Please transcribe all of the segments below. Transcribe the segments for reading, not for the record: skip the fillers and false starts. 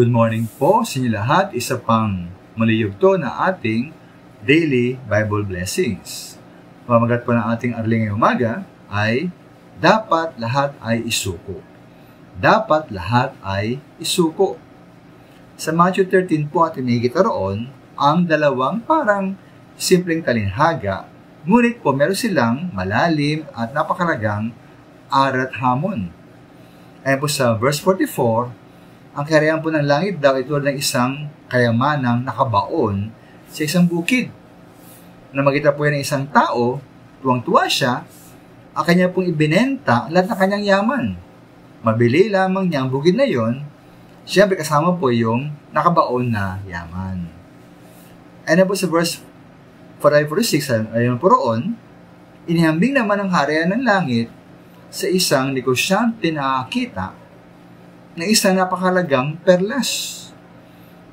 Good morning po sa inyo lahat. Isa pang maliyugto na ating Daily Bible Blessings. Pamagat po ng ating arling ngayong umaga ay dapat lahat ay isuko. Dapat lahat ay isuko. Sa Matthew 13 po ating nakikita roon ang dalawang parang simpleng talinhaga, ngunit po meron silang malalim at napakalagang arat hamon. Ayan po sa verse 44, ang kariyan po ng langit daw ito ng isang kayamanang nakabaon sa isang bukid. Na makita po yan ng isang tao, tuwang-tuwa siya, ang kanya pong ibinenta lahat ng kanyang yaman. Mabili lamang niya ang bukid na yon, siyempre kasama po yung nakabaon na yaman. Ayan po sa verse 45-46, ayon po roon, inihambing naman ang harian ng langit sa isang negosyante na nakakita na isang napakalagang perlas.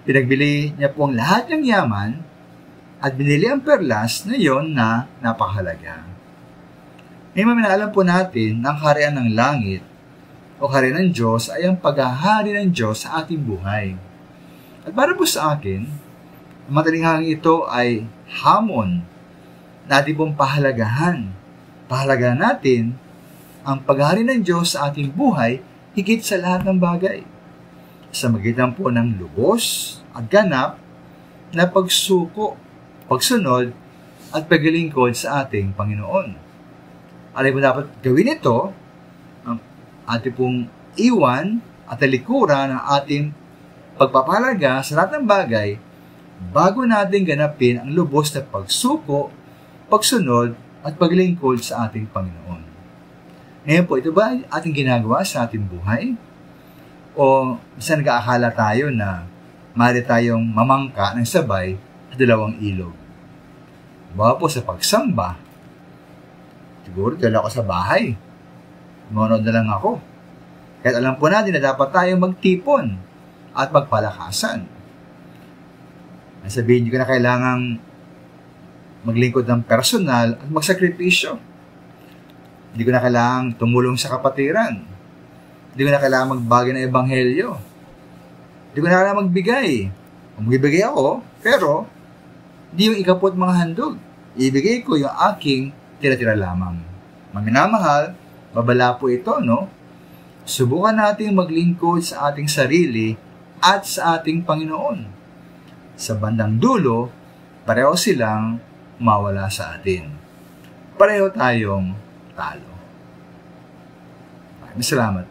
Pinagbili niya po ang lahat ng yaman at binili ang perlas na yon na napakahalaga. Ngayon maminaalam po natin na ang harian ng langit o harian ng Diyos ay ang paghahari ng Diyos sa ating buhay. At para po sa akin, ang matalinghang ito ay hamon na ating pong pahalagahan. Pahalagahan natin ang paghahari ng Diyos sa ating buhay higit sa lahat ng bagay. Sa magitan po ng lubos at ganap na pagsuko, pagsunod at paglilingkod sa ating Panginoon. Alay po dapat gawin ito, ang ating pong iwan at talikuran ng ating pagpapahalaga sa lahat ng bagay bago natin ganapin ang lubos na pagsuko, pagsunod at paglilingkod sa ating Panginoon. Ngayon po, ito ba ating ginagawa sa ating buhay? O minsan nag-aakala tayo na maaari tayong mamangka ng sabay sa dalawang ilog? Bawa po sa pagsamba, siguro dala ako sa bahay, manonood na lang ako. Kahit alam po natin na dapat tayong magtipon at magpalakasan. Sabihin, hindi ko na kailangang maglingkod ng personal at magsakripisyo. Hindi ko na kailangang tumulong sa kapatiran. Hindi ko na kailangang magbagi ng ebanghelyo. Hindi ko na kailangang magbigay. Magbibigay ako, pero hindi yung ikapot mga handog. Ibigay ko yung aking tira-tira lamang. Maminamahal, babala po ito, no? Subukan natin maglingkod sa ating sarili at sa ating Panginoon. Sa bandang dulo, pareho silang mawala sa atin. Pareho tayong talo. Maraming salamat.